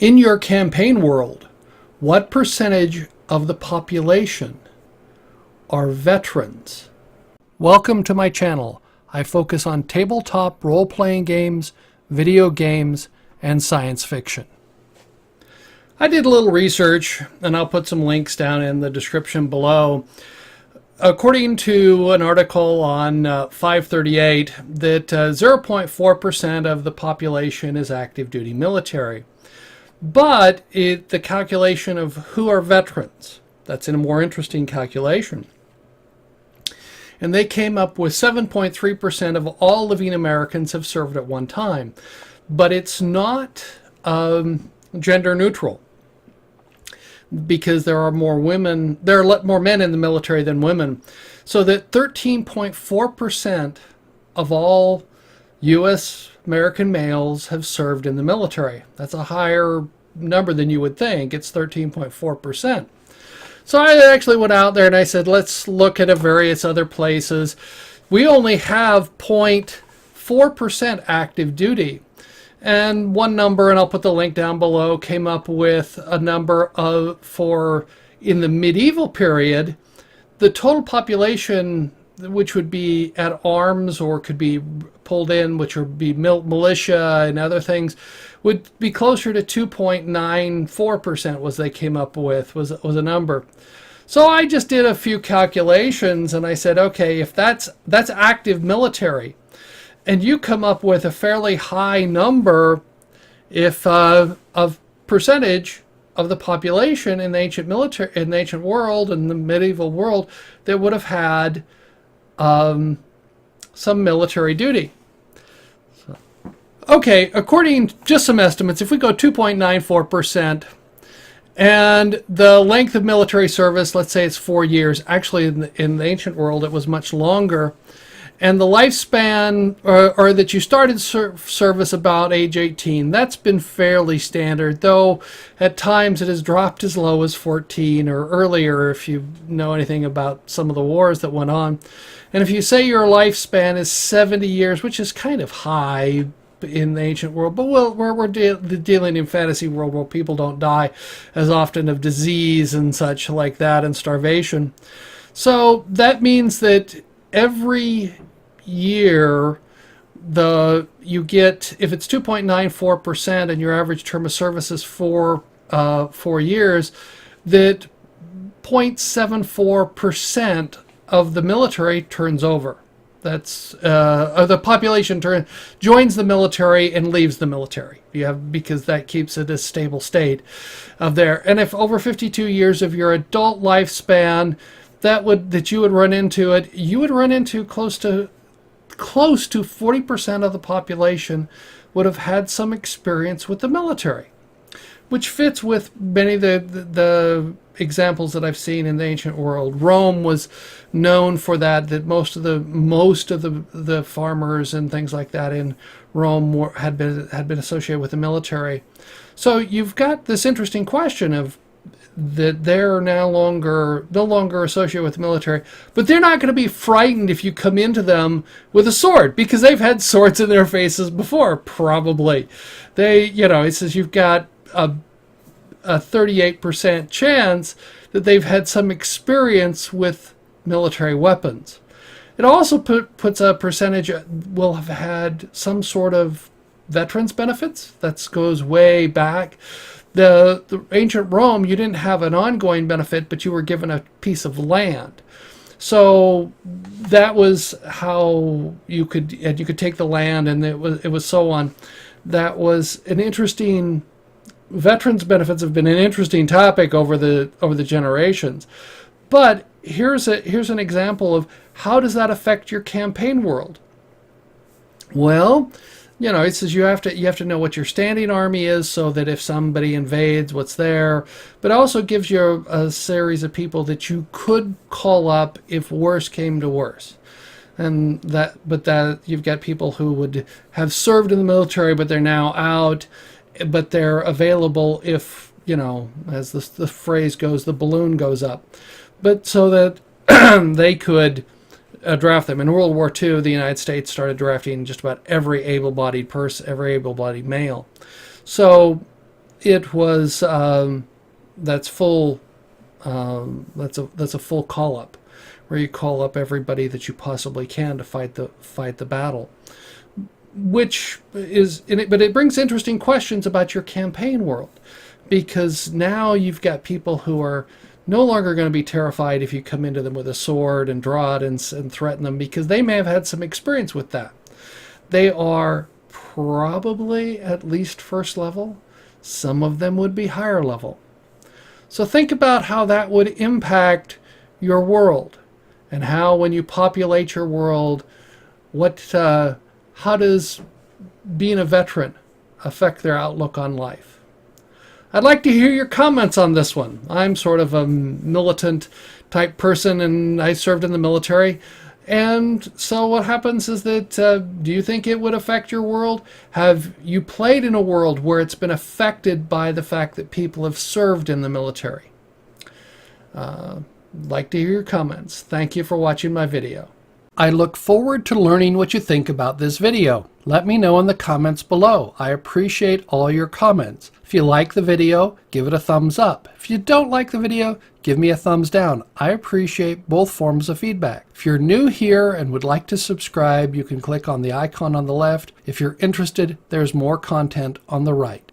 In your campaign world, what percentage of the population are veterans? Welcome to my channel. I focus on tabletop role-playing games, video games, and science fiction. I did a little research, and I'll put some links down in the description below. According to an article on 538, that 0.4% of the population is active duty military. But the calculation of who are veterans, that's in a more interesting calculation. And they came up with 7.3% of all living Americans have served at one time. But it's not gender neutral, because there are more women, there are more men in the military than women. So that 13.4% of all U.S. American males have served in the military. That's a higher number than you would think. It's 13.4%. So I actually went out there and I said, let's look at various other places. We only have 0.4% active duty. And one number, and I'll put the link down below, came up with a number for in the medieval period, the total population, which would be at arms or could be pulled in, which would be militia and other things, would be closer to 2.94% was they came up with, was a number. So I just did a few calculations and I said, okay, if that's active military, and you come up with a fairly high number if of percentage of the population in the ancient military, in the ancient world and the medieval world that would have had some military duty. So, okay, according just some estimates, if we go 2.94%, and the length of military service, let's say it's 4 years. Actually, in the ancient world, it was much longer. And the lifespan, or that you started service about age 18, that's been fairly standard, though at times it has dropped as low as 14 or earlier if you know anything about some of the wars that went on. And if you say your lifespan is 70 years, which is kind of high in the ancient world, but we're dealing in fantasy world where people don't die as often of disease and such like that and starvation. So that means that every year you get, if it's 2.94% and your average term of service is 4 years, that 0.74% of the military turns over. That's the population joins the military and leaves the military. Because that keeps it a stable state of there. And if over 52 years of your adult lifespan that you would run into it, you would run into close to 40% of the population would have had some experience with the military, which fits with many of the examples that I've seen in the ancient world. Rome was known for that most of the farmers and things like that in Rome had been associated with the military. So you've got this interesting question of that they're no longer associated with the military, but they're not going to be frightened if you come into them with a sword, because they've had swords in their faces before, probably. It says you've got a 38% chance that they've had some experience with military weapons. It also puts a percentage will have had some sort of veterans benefits. That goes way back. The ancient Rome, you didn't have an ongoing benefit, but you were given a piece of land. So that was how you could take the land, and it was so on. That was an interesting. Veterans benefits have been an interesting topic over the generations. But here's an example of how does that affect your campaign world. Well, it says you have to know what your standing army is, so that if somebody invades, what's there. But it also gives you a series of people that you could call up if worse came to worse. And that you've got people who would have served in the military, but they're now out, but they're available if, as the phrase goes, the balloon goes up. But so that they could draft them. In World War II, the United States started drafting just about every able-bodied person, every able-bodied male. So it was that's full. That's a full call up, where you call up everybody that you possibly can to fight the battle. Which is in it, but it brings interesting questions about your campaign world, because now you've got people who are no longer going to be terrified if you come into them with a sword and draw it and threaten them, because they may have had some experience with that. They are probably at least first level. Some of them would be higher level. So think about how that would impact your world, and how when you populate your world, how does being a veteran affect their outlook on life? I'd like to hear your comments on this one. I'm sort of a militant type person, and I served in the military. And so what happens is that, do you think it would affect your world? Have you played in a world where it's been affected by the fact that people have served in the military? I'd like to hear your comments. Thank you for watching my video. I look forward to learning what you think about this video. Let me know in the comments below. I appreciate all your comments. If you like the video, give it a thumbs up. If you don't like the video, give me a thumbs down. I appreciate both forms of feedback. If you're new here and would like to subscribe, you can click on the icon on the left. If you're interested, there's more content on the right.